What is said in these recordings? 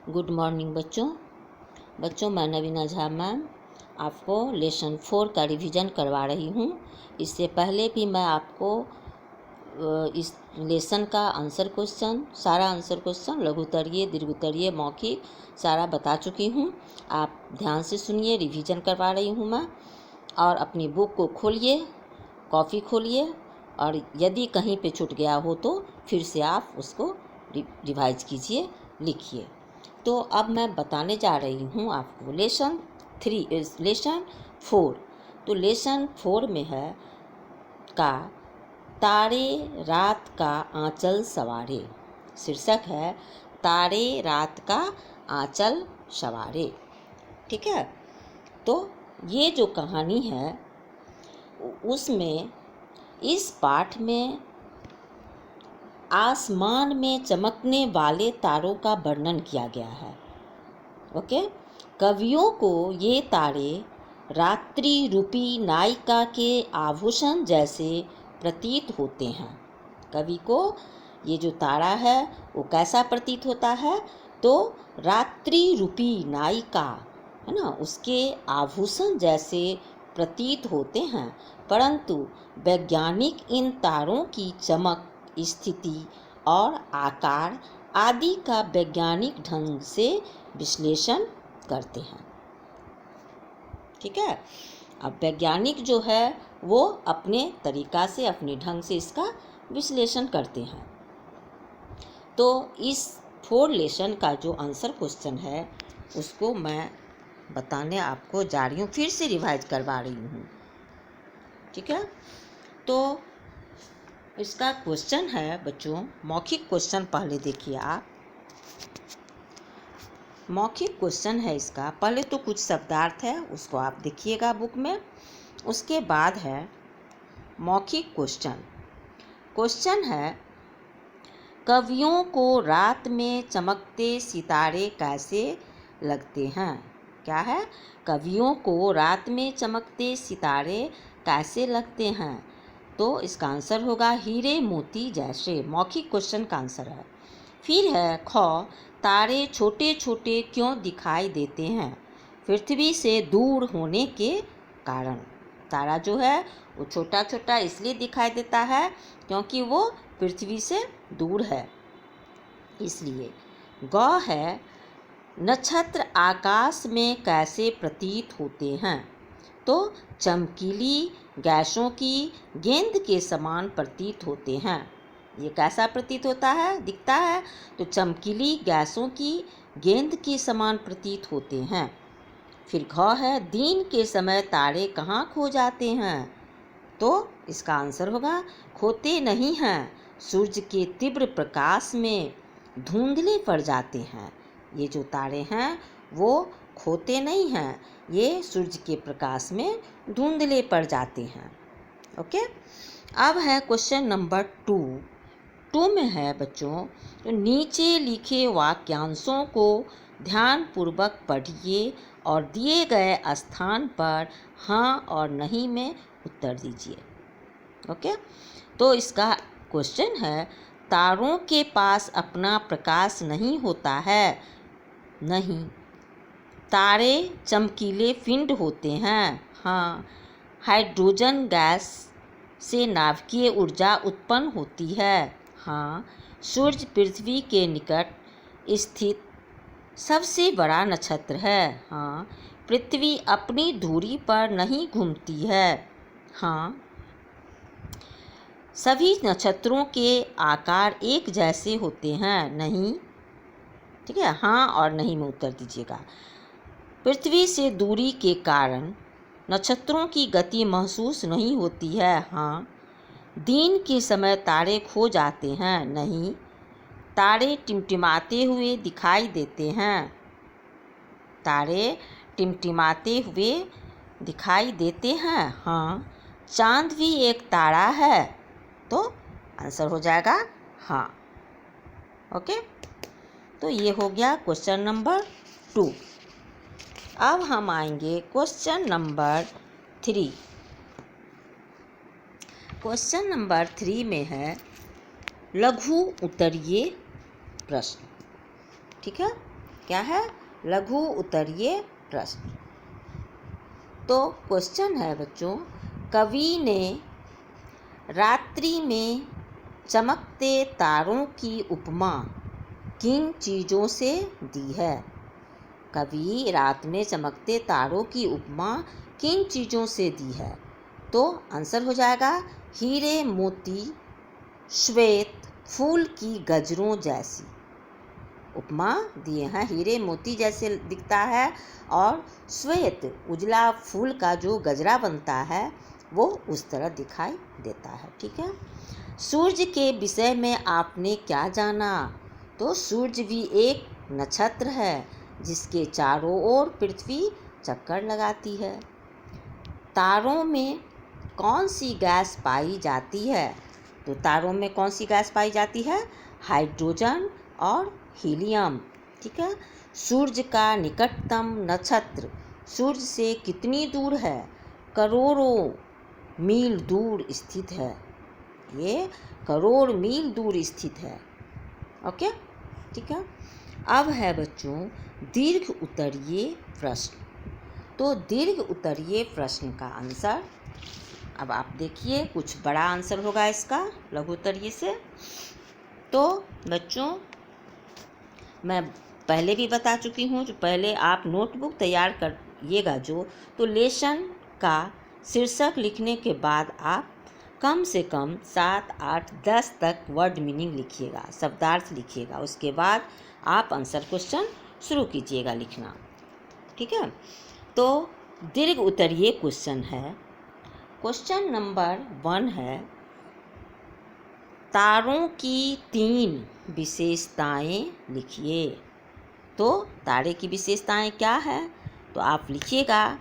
Good morning बच्चों मैं नवीना Jha ma'am आपको लेसन 4 का रिवीजन करवा रही हूँ। इससे पहले भी मैं आपको इस लेसन का सारा आंसर क्वेश्चन लघुत्तरीय, दीर्घोत्तरीय, मौखिक सारा बता चुकी हूँ। आप ध्यान से सुनिए, रिवीजन करवा रही हूँ मैं। और अपनी बुक को खोलिए, कॉपी खोलिए, और यदि कहीं पे छूट गया हो तो फिर से आप उसको रिवाइज कीजिए, लिखिए। तो अब मैं बताने जा रही हूँ आपको लेसन 4। तो लेसन 4 में है का तारे रात का आंचल सवारे। शीर्षक है तारे रात का आंचल सवारे। ठीक है, तो ये जो कहानी है उसमें इस पाठ में आसमान में चमकने वाले तारों का वर्णन किया गया है। ओके, कवियों को ये तारे रात्रि रूपी नायिका के आभूषण जैसे प्रतीत होते हैं। कवि को ये जो तारा है वो कैसा प्रतीत होता है? तो रात्रि रूपी नायिका है ना, उसके आभूषण जैसे प्रतीत होते हैं। परंतु वैज्ञानिक इन तारों की चमक, स्थिति और आकार आदि का वैज्ञानिक ढंग से विश्लेषण करते हैं। ठीक है, अब वैज्ञानिक जो है वो अपने तरीका से, अपने ढंग से इसका विश्लेषण करते हैं। तो इस 4 लेसन का जो आंसर क्वेश्चन है उसको मैं बताने आपको जा रही हूँ, फिर से रिवाइज करवा रही हूँ। ठीक है, तो इसका क्वेश्चन है बच्चों, मौखिक क्वेश्चन पहले देखिए आप। मौखिक क्वेश्चन है इसका, पहले तो कुछ शब्दार्थ है उसको आप देखिएगा बुक में, उसके बाद है मौखिक क्वेश्चन। क्वेश्चन है कवियों को रात में चमकते सितारे कैसे लगते हैं? क्या है? कवियों को रात में चमकते सितारे कैसे लगते हैं? तो इसका आंसर होगा हीरे मोती जैसे। मौखिक क्वेश्चन का आंसर है। फिर है ख, तारे छोटे छोटे क्यों दिखाई देते हैं? पृथ्वी से दूर होने के कारण। तारा जो है वो छोटा छोटा इसलिए दिखाई देता है क्योंकि वो पृथ्वी से दूर है, इसलिए। ग है नक्षत्र आकाश में कैसे प्रतीत होते हैं? तो चमकीली गैसों की गेंद के समान प्रतीत होते हैं। ये कैसा प्रतीत होता है, दिखता है? तो चमकीली गैसों की गेंद के समान प्रतीत होते हैं। फिर घ है दिन के समय तारे कहाँ खो जाते हैं? तो इसका आंसर होगा खोते नहीं हैं, सूर्य के तीव्र प्रकाश में धुंधले पड़ जाते हैं। ये जो तारे हैं वो खोते नहीं हैं, ये सूर्य के प्रकाश में धुंधले पड़ जाते हैं। ओके, अब है क्वेश्चन नंबर 2 में है बच्चों, तो नीचे लिखे वाक्यांशों को ध्यानपूर्वक पढ़िए और दिए गए स्थान पर हाँ और नहीं में उत्तर दीजिए। ओके, तो इसका क्वेश्चन है तारों के पास अपना प्रकाश नहीं होता है। नहीं। तारे चमकीले पिंड होते हैं। हाँ। हाइड्रोजन गैस से नाभिकीय ऊर्जा उत्पन्न होती है। हाँ। सूर्य पृथ्वी के निकट स्थित सबसे बड़ा नक्षत्र है। हाँ। पृथ्वी अपनी धुरी पर नहीं घूमती है। हाँ। सभी नक्षत्रों के आकार एक जैसे होते हैं। नहीं। ठीक है, हाँ और नहीं में उत्तर दीजिएगा। पृथ्वी से दूरी के कारण नक्षत्रों की गति महसूस नहीं होती है। हाँ। दिन के समय तारे खो जाते हैं। नहीं। तारे टिमटिमाते हुए दिखाई देते हैं। तारे टिमटिमाते हुए दिखाई देते हैं। हाँ। चांद भी एक तारा है। तो आंसर हो जाएगा हाँ। ओके, तो ये हो गया क्वेश्चन नंबर 2। अब हम आएंगे क्वेश्चन नंबर 3। क्वेश्चन नंबर 3 में है लघु उत्तरीय प्रश्न। ठीक है, क्या है? लघु उत्तरीय प्रश्न। तो क्वेश्चन है बच्चों, कवि ने रात्रि में चमकते तारों की उपमा किन चीज़ों से दी है? कवि रात में चमकते तारों की उपमा किन चीज़ों से दी है? तो आंसर हो जाएगा हीरे मोती श्वेत फूल की गजरों जैसी। उपमा दिए हैं, हीरे मोती जैसे दिखता है और श्वेत उजला फूल का जो गजरा बनता है वो उस तरह दिखाई देता है। ठीक है। सूर्य के विषय में आपने क्या जाना? तो सूर्य भी एक नक्षत्र है जिसके चारों ओर पृथ्वी चक्कर लगाती है। तारों में कौन सी गैस पाई जाती है? तो तारों में कौन सी गैस पाई जाती है? हाइड्रोजन और हीलियम। ठीक है। सूर्य का निकटतम नक्षत्र सूर्य से कितनी दूर है? करोड़ों मील दूर स्थित है। ये करोड़ मील दूर स्थित है। ओके, ठीक है। अब है बच्चों दीर्घ उत्तरीय प्रश्न। तो दीर्घ उत्तरीय प्रश्न का आंसर अब आप देखिए, कुछ बड़ा आंसर होगा इसका लघु उत्तरीय से। तो बच्चों मैं पहले भी बता चुकी हूँ, जो पहले आप नोटबुक तैयार करिएगा तो लेसन का शीर्षक लिखने के बाद आप कम से कम 7, 8, 10 तक वर्ड मीनिंग लिखिएगा, शब्दार्थ लिखिएगा। उसके बाद आप आंसर क्वेश्चन शुरू कीजिएगा लिखना। ठीक है। तो दीर्घ उत्तरीय क्वेश्चन है। क्वेश्चन नंबर 1 है, तारों की 3 विशेषताएं लिखिए। तो तारे की विशेषताएं क्या है? तो आप लिखिएगा,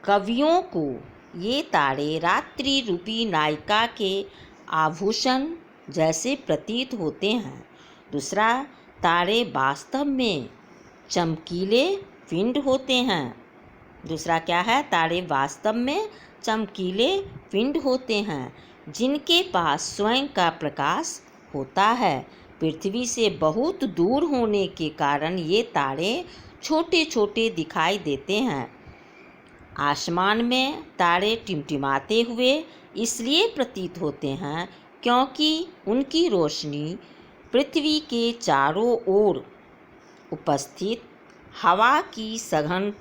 कवियों को ये तारे रात्रि रूपी नायिका के आभूषण जैसे प्रतीत होते हैं। दूसरा, तारे वास्तव में चमकीले पिंड होते हैं। दूसरा क्या है? तारे वास्तव में चमकीले पिंड होते हैं जिनके पास स्वयं का प्रकाश होता है। पृथ्वी से बहुत दूर होने के कारण ये तारे छोटे छोटे दिखाई देते हैं। आसमान में तारे टिमटिमाते हुए इसलिए प्रतीत होते हैं क्योंकि उनकी रोशनी पृथ्वी के चारों ओर उपस्थित हवा की सघन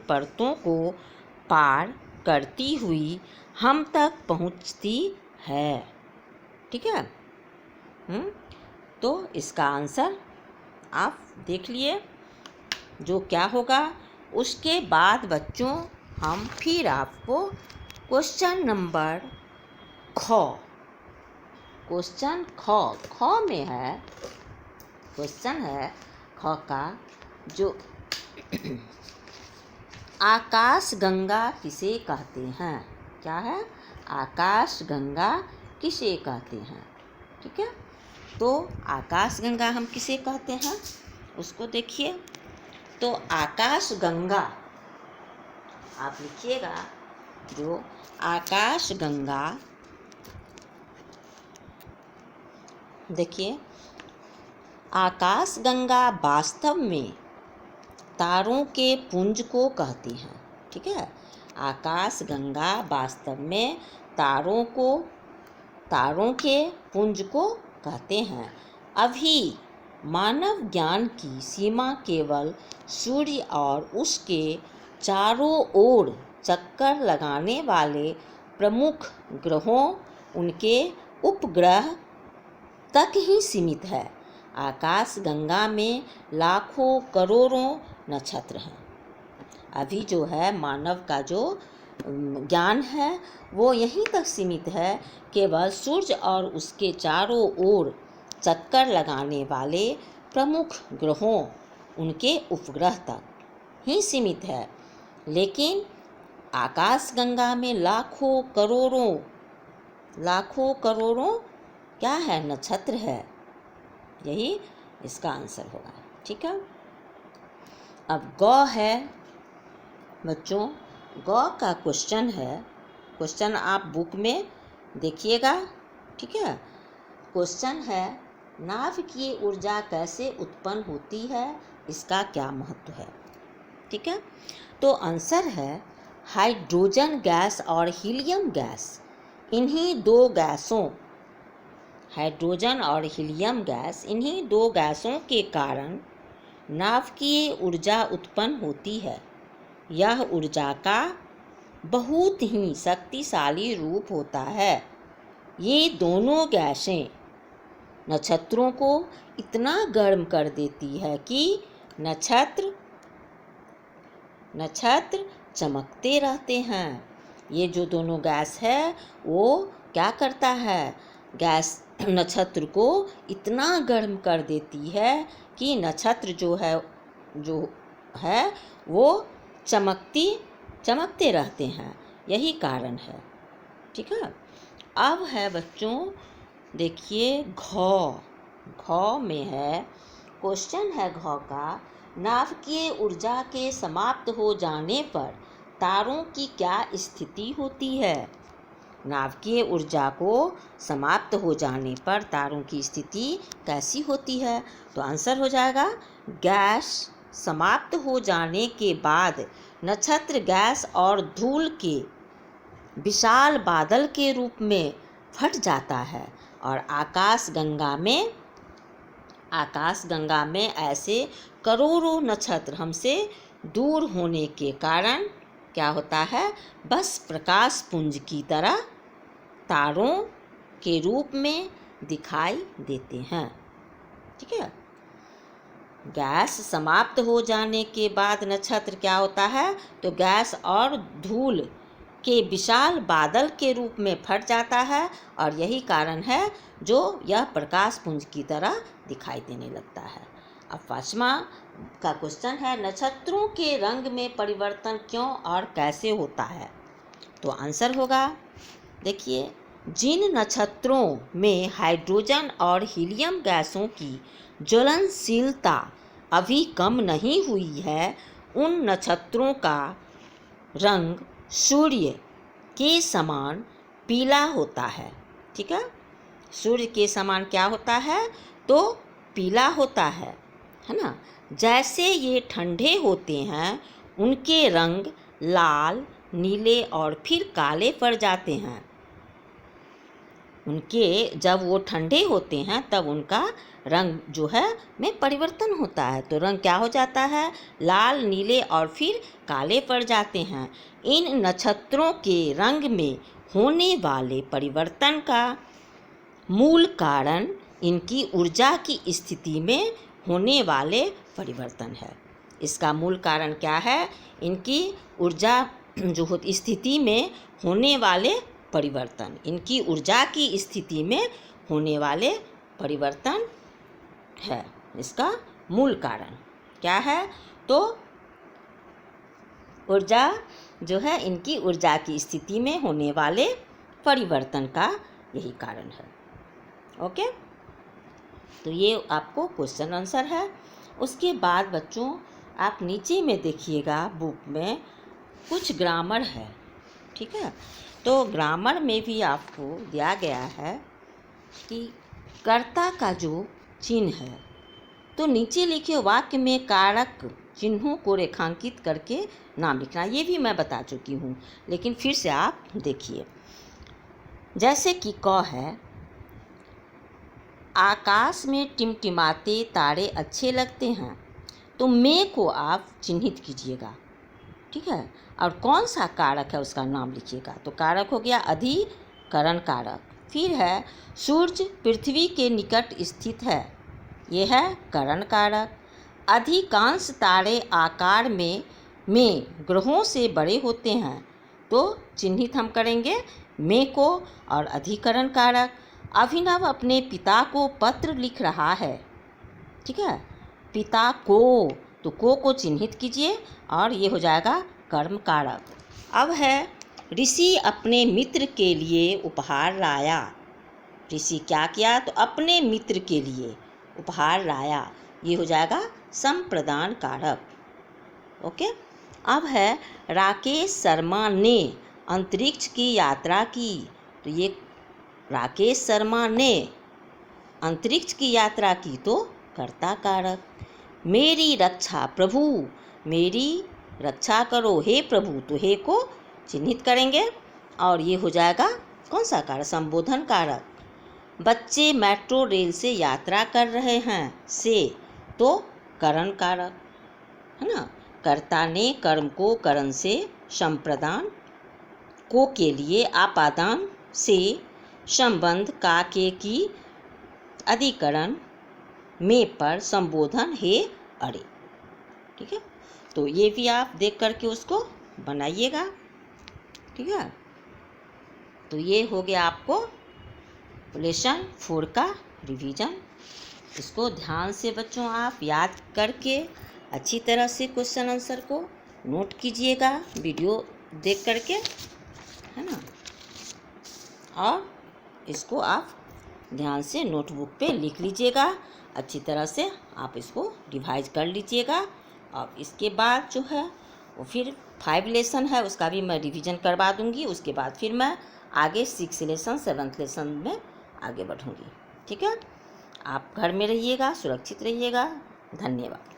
परतों को पार करती हुई हम तक पहुंचती है। ठीक है। तो इसका आंसर आप देख लिए जो क्या होगा। उसके बाद बच्चों हम फिर आपको क्वेश्चन नंबर ख में है, क्वेश्चन है ख का, जो आकाश गंगा किसे कहते हैं? क्या है? आकाश गंगा किसे कहते हैं? ठीक है। तो आकाश गंगा हम किसे कहते हैं उसको देखिए। तो आकाश गंगा आप लिखिएगा, जो आकाश गंगा, देखिए आकाश गंगा वास्तव में तारों के पुंज को कहती हैं। ठीक है। आकाश गंगा वास्तव में तारों के पुंज को कहते हैं। अभी मानव ज्ञान की सीमा केवल सूर्य और उसके चारों ओर चक्कर लगाने वाले प्रमुख ग्रहों, उनके उपग्रह तक ही सीमित है। आकाश गंगा में लाखों करोड़ों नक्षत्र हैं। अभी जो है मानव का जो ज्ञान है वो यहीं तक सीमित है, केवल सूर्य और उसके चारों ओर चक्कर लगाने वाले प्रमुख ग्रहों, उनके उपग्रह तक ही सीमित है। लेकिन आकाश गंगा में लाखों करोड़ों क्या है? नक्षत्र है। यही इसका आंसर होगा। ठीक है। अब ग है बच्चों, ग का क्वेश्चन है। क्वेश्चन आप बुक में देखिएगा। ठीक है। क्वेश्चन है, नाभिकीय ऊर्जा कैसे उत्पन्न होती है, इसका क्या महत्व है। ठीक है, तो आंसर है हाइड्रोजन गैस और हीलियम गैस। इन्हीं दो गैसों, हाइड्रोजन और हीलियम गैस, इन्हीं दो गैसों के कारण नाभिकीय ऊर्जा उत्पन्न होती है। यह ऊर्जा का बहुत ही शक्तिशाली रूप होता है। ये दोनों गैसें नक्षत्रों को इतना गर्म कर देती है कि नक्षत्र चमकते रहते हैं। ये जो दोनों गैस है वो क्या करता है, गैस नक्षत्र को इतना गर्म कर देती है कि नक्षत्र जो है वो चमकते रहते हैं। यही कारण है। ठीक है, अब है बच्चों, देखिए घ में है, क्वेश्चन है घ का, नाभिकीय ऊर्जा के समाप्त हो जाने पर तारों की क्या स्थिति होती है। नाभिकीय ऊर्जा को समाप्त हो जाने पर तारों की स्थिति कैसी होती है। तो आंसर हो जाएगा, गैस समाप्त हो जाने के बाद नक्षत्र गैस और धूल के विशाल बादल के रूप में फट जाता है और आकाश गंगा में ऐसे करोड़ों नक्षत्र हमसे दूर होने के कारण क्या होता है, बस प्रकाश पुंज की तरह तारों के रूप में दिखाई देते हैं। ठीक है, गैस समाप्त हो जाने के बाद नक्षत्र क्या होता है, तो गैस और धूल के विशाल बादल के रूप में फट जाता है और यही कारण है जो यह प्रकाश पुंज की तरह दिखाई देने लगता है। अब 5वां का क्वेश्चन है, नक्षत्रों के रंग में परिवर्तन क्यों और कैसे होता है। तो आंसर होगा, देखिए, जिन नक्षत्रों में हाइड्रोजन और हीलियम गैसों की ज्वलनशीलता अभी कम नहीं हुई है, उन नक्षत्रों का रंग सूर्य के समान पीला होता है। ठीक है, सूर्य के समान क्या होता है, तो पीला होता है ना। जैसे ये ठंडे होते हैं, उनके रंग लाल, नीले और फिर काले पड़ जाते हैं। जब वो ठंडे होते हैं तब उनका रंग जो है में परिवर्तन होता है। तो रंग क्या हो जाता है, लाल, नीले और फिर काले पड़ जाते हैं। इन नक्षत्रों के रंग में होने वाले परिवर्तन का मूल कारण इनकी ऊर्जा की स्थिति में होने वाले परिवर्तन है। इसका मूल कारण क्या है, इनकी ऊर्जा जो स्थिति में होने वाले परिवर्तन, इनकी ऊर्जा की स्थिति में होने वाले परिवर्तन है। इसका मूल कारण क्या है, तो ऊर्जा जो है, इनकी ऊर्जा की स्थिति में होने वाले परिवर्तन का यही कारण है। ओके, तो ये आपको क्वेश्चन आंसर है। उसके बाद बच्चों आप नीचे में देखिएगा, बुक में कुछ ग्रामर है। ठीक है, तो ग्रामर में भी आपको दिया गया है कि कर्ता का जो चिन्ह है, तो नीचे लिखे वाक्य में कारक चिन्हों को रेखांकित करके नाम लिखना। ये भी मैं बता चुकी हूँ, लेकिन फिर से आप देखिए। जैसे कि क है, आकाश में टिमटिमाते तारे अच्छे लगते हैं, तो मैं को आप चिन्हित कीजिएगा। ठीक है, और कौन सा कारक है उसका नाम लिखिएगा। तो कारक हो गया अधिकरण कारक। फिर है, सूर्य पृथ्वी के निकट स्थित है, यह है करण कारक। अधिकांश तारे आकार में ग्रहों से बड़े होते हैं, तो चिन्हित हम करेंगे में को और अधिकरण कारक। अभिनव अपने पिता को पत्र लिख रहा है। ठीक है, पिता को, तो को चिन्हित कीजिए और ये हो जाएगा कर्म कारक। अब है, ऋषि अपने मित्र के लिए उपहार लाया। ऋषि क्या किया, तो अपने मित्र के लिए उपहार लाया, ये हो जाएगा संप्रदान कारक। ओके, अब है, राकेश शर्मा ने अंतरिक्ष की यात्रा की। तो ये राकेश शर्मा ने अंतरिक्ष की यात्रा की तो कर्ता कारक। मेरी रक्षा प्रभु, मेरी रक्षा करो हे प्रभु, तो हे को चिन्हित करेंगे और ये हो जाएगा कौन सा कारक, संबोधन कारक। बच्चे मेट्रो रेल से यात्रा कर रहे हैं, से तो करण कारक है ना। कर्ता ने कर्म को करण से संप्रदान, को के लिए आपादान, से संबंध, का के की अधिकरण, में पर संबोधन हे अरे। ठीक है, तो ये भी आप देख करके उसको बनाइएगा। ठीक है, तो ये हो गया आपको लेसन 4 का रिवीजन। इसको ध्यान से बच्चों आप याद करके अच्छी तरह से क्वेश्चन आंसर को नोट कीजिएगा वीडियो देख करके, है ना। और इसको आप ध्यान से नोटबुक पे लिख लीजिएगा, अच्छी तरह से आप इसको रिवाइज कर लीजिएगा। और इसके बाद जो है वो फिर 5 लेसन है, उसका भी मैं रिवीजन करवा दूंगी। उसके बाद फिर मैं आगे 6 लेसन 7th लेसन में आगे बढ़ूंगी। ठीक है, आप घर में रहिएगा, सुरक्षित रहिएगा। धन्यवाद।